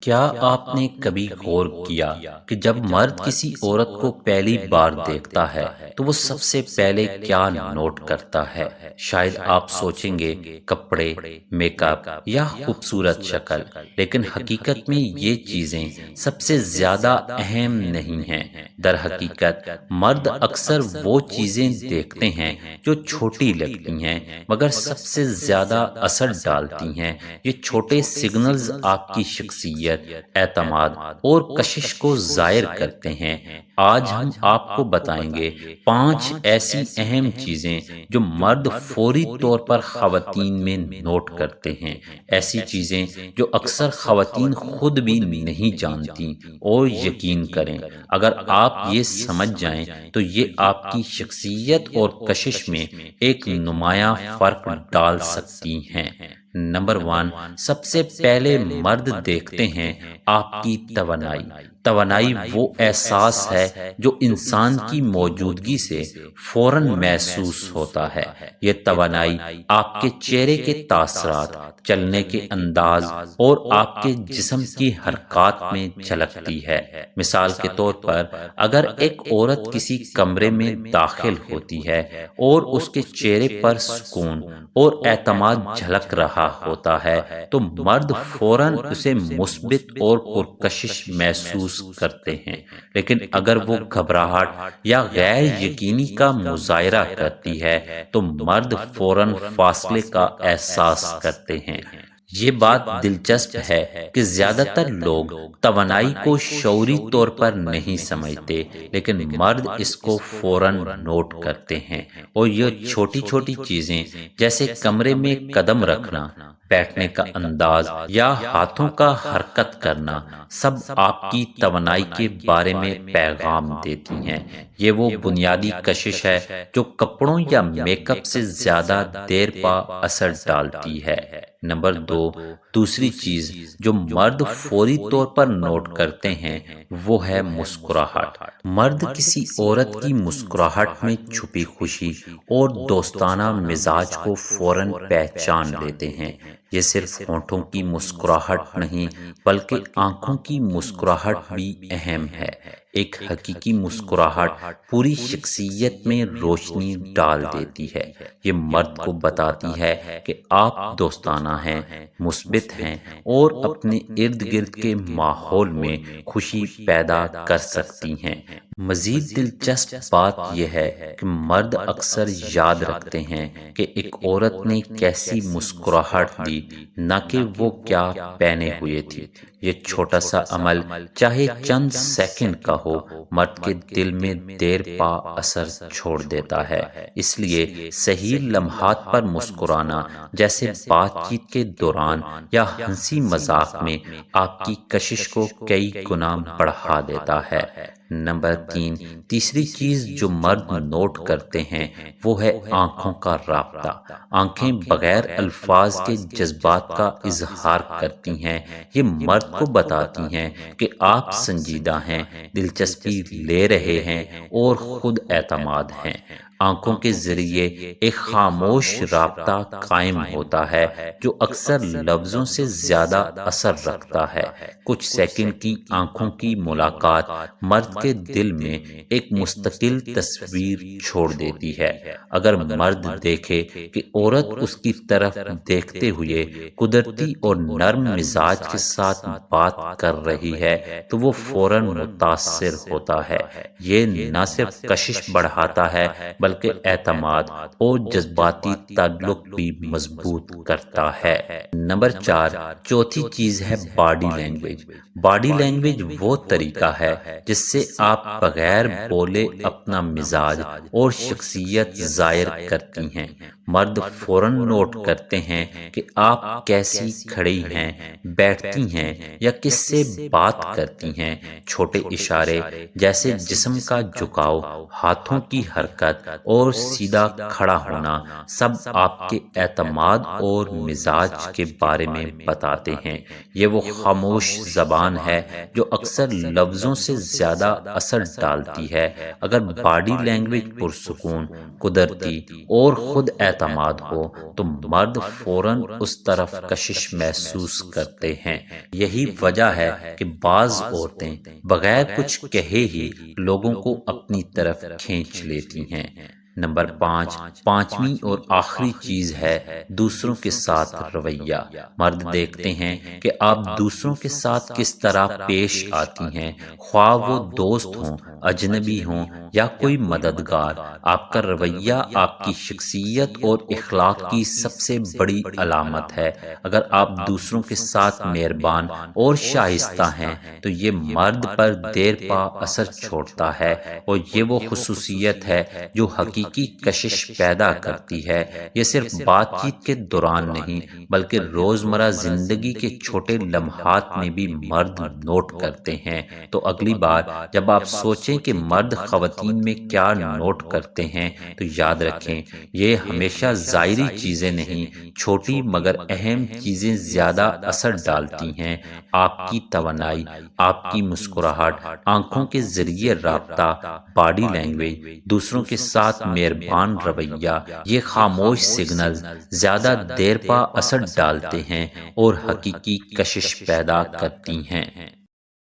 کیا آپ نے کبھی غور کیا کہ جب مرد کسی عورت کو پہلی بار دیکھتا ہے تو وہ سب سے پہلے کیا نوٹ کرتا ہے؟ شاید آپ سوچیں گے کپڑے، میک اپ یا خوبصورت شکل، لیکن حقیقت میں یہ چیزیں سب سے زیادہ اہم نہیں ہیں۔ در حقیقت مرد اکثر وہ چیزیں دیکھتے ہیں جو چھوٹی لگتی ہیں مگر سب سے زیادہ اثر ڈالتی ہیں۔ یہ چھوٹے سگنلز آپ کی شخصیت، اعتماد اور کشش کو ظاہر کرتے ہیں۔ آج ہم آپ کو بتائیں گے 5 ایسی اہم چیزیں جو مرد فوری طور پر خواتین میں نوٹ کرتے ہیں، ایسی چیزیں جو اکثر خواتین خود بھی نہیں جانتی۔ اور یقین کریں، اگر آپ یہ سمجھ جائیں تو یہ آپ کی شخصیت اور کشش میں ایک نمایاں فرق ڈال سکتی ہیں۔ نمبر 1، سب سے پہلے مرد دیکھتے ہیں آپ کی توانائی۔ توانائی وہ احساس ہے جو انسان کی موجودگی سے فوراً محسوس ہوتا ہے۔ یہ توانائی آپ کے چہرے کے تاثرات، چلنے کے انداز اور آپ کے جسم کی حرکات میں جھلکتی ہے۔ مثال کے طور پر، اگر ایک عورت کسی کمرے میں داخل ہوتی ہے اور اس کے چہرے پر سکون اور اعتماد جھلک رہا ہوتا ہے تو مرد فوراً اسے مثبت اور پرکشش محسوس کرتے ہیں۔ لیکن اگر وہ گھبراہٹ یا غیر یقینی کا مظاہرہ کرتی ہے تو مرد فوراً فاصلے کا احساس کرتے ہیں۔ یہ بات دلچسپ ہے کہ زیادہ تر لوگ توانائی کو شعوری طور پر نہیں سمجھتے، لیکن مرد اس کو فوراً نوٹ کرتے ہیں۔ اور یہ چھوٹی چھوٹی چیزیں جیسے کمرے میں قدم رکھنا، بیٹھنے کا انداز یا ہاتھوں کا حرکت کرنا سب آپ کی توانائی کے بارے میں پیغام دیتی ہیں۔ یہ وہ بنیادی کشش ہے جو کپڑوں یا میک اپ سے زیادہ دیر پا اثر ڈالتی ہے۔ نمبر 2، دوسری چیز جو مرد فوری طور پر نوٹ کرتے ہیں وہ ہے مسکراہٹ۔ مرد کسی عورت کی مسکراہٹ میں چھپی خوشی اور دوستانہ مزاج کو فوراً پہچان لیتے ہیں۔ یہ صرف ہونٹوں کی مسکراہٹ نہیں بلکہ آنکھوں کی مسکراہٹ بھی اہم ہے۔ ایک حقیقی مسکراہٹ پوری شخصیت میں روشنی ڈال دیتی ہے۔ یہ مرد کو بتاتی ہے کہ آپ دوستانہ ہیں، مثبت ہیں اور اپنے ارد گرد کے ماحول میں خوشی پیدا کر سکتی ہیں۔ مزید دلچسپ بات یہ ہے کہ مرد اکثر یاد رکھتے ہیں کہ ایک عورت نے کیسی مسکراہٹ دی، نہ کہ وہ کیا پہنے ہوئے تھی۔ یہ چھوٹا سا عمل چاہے چند سیکنڈ کا ہو، مرد کے دل میں دیر پا اثر چھوڑ دیتا ہے۔ اس لیے صحیح لمحات پر مسکرانا، جیسے بات چیت کے دوران یا ہنسی مذاق میں، آپ کی کشش کو کئی گنا بڑھا دیتا ہے۔ نمبر 3، تیسری چیز جو مرد نوٹ کرتے ہیں وہ ہے آنکھوں کا رابطہ۔ آنکھیں بغیر الفاظ کے جذبات کا اظہار کرتی ہیں۔ یہ مرد کو بتاتی ہیں کہ آپ سنجیدہ ہیں، دلچسپی لے رہے ہیں اور خود اعتماد ہیں۔ آنکھوں کے ذریعے ایک خاموش رابطہ قائم ہوتا ہے جو اکثر لفظوں سے زیادہ اثر رکھتا ہے۔ کچھ سیکنڈ کی آنکھوں کی ملاقات مرد کے دل میں ایک مستقل تصویر چھوڑ دیتی ہے۔ اگر مرد دیکھے کہ عورت اس کی طرف دیکھتے ہوئے قدرتی اور نرم مزاج کے ساتھ بات کر رہی ہے تو وہ فوراً متاثر ہوتا ہے۔ یہ نہ صرف کشش بڑھاتا ہے بلکہ اعتماد اور جذباتی تعلق بھی مضبوط کرتا ہے۔ نمبر 4، چوتھی چیز ہے باڈی لینگویج۔ باڈی لینگویج وہ طریقہ ہے جس سے آپ بغیر بولے اپنا مزاج اور شخصیت ظاہر کرتی ہیں۔ مرد فوراً نوٹ کرتے ہیں کہ آپ کیسی کھڑی ہیں، بیٹھتی ہیں یا کس سے بات کرتی ہیں۔ چھوٹے اشارے جیسے جسم کا جھکاؤ، ہاتھوں کی حرکت اور سیدھا کھڑا ہونا سب آپ کے اعتماد اور مزاج کے بارے میں بتاتے ہیں۔ یہ وہ خاموش زبان ہے جو اکثر لفظوں سے زیادہ اثر ڈالتی ہے۔ اگر باڈی لینگویج پرسکون، قدرتی اور خود اعتماد ہو تو مرد فوراً اس طرف کشش محسوس کرتے ہیں۔ یہی وجہ ہے کہ بعض عورتیں بغیر کچھ کہے ہی لوگوں کو اپنی طرف کھینچ لیتی ہیں۔ نمبر 5، پانچویں اور آخری چیز ہے دوسروں کے ساتھ رویہ۔ مرد دیکھتے ہیں کہ آپ دوسروں کے ساتھ کس طرح پیش آتی ہیں، خواہ وہ دوست ہوں، اجنبی ہوں یا کوئی مددگار۔ آپ کا رویہ آپ کی شخصیت اور اخلاق کی سب سے بڑی علامت ہے۔ اگر آپ دوسروں کے ساتھ مہربان اور شائستہ ہیں تو یہ مرد پر دیر پا اثر چھوڑتا ہے، اور یہ وہ خصوصیت ہے جو حقیقی کشش پیدا کرتی ہے۔ یہ صرف بات چیت کے دوران نہیں بلکہ روزمرہ زندگی کے چھوٹے لمحات میں بھی مرد نوٹ کرتے ہیں۔ تو اگلی بار جب آپ سوچیں کہ مرد خواتین میں کیا نوٹ کرتے ہیں تو یاد رکھیں یہ ہمیشہ ظاہری چیزیں نہیں، چھوٹی مگر اہم چیزیں زیادہ اثر ڈالتی ہیں۔ آپ کی توانائی، آپ کی مسکراہٹ، آنکھوں کے ذریعے رابطہ، باڈی لینگویج، دوسروں کے ساتھ مہربان رویہ، یہ خاموش سگنلز زیادہ دیر پا اثر ڈالتے ہیں اور حقیقی کشش پیدا کرتی ہیں۔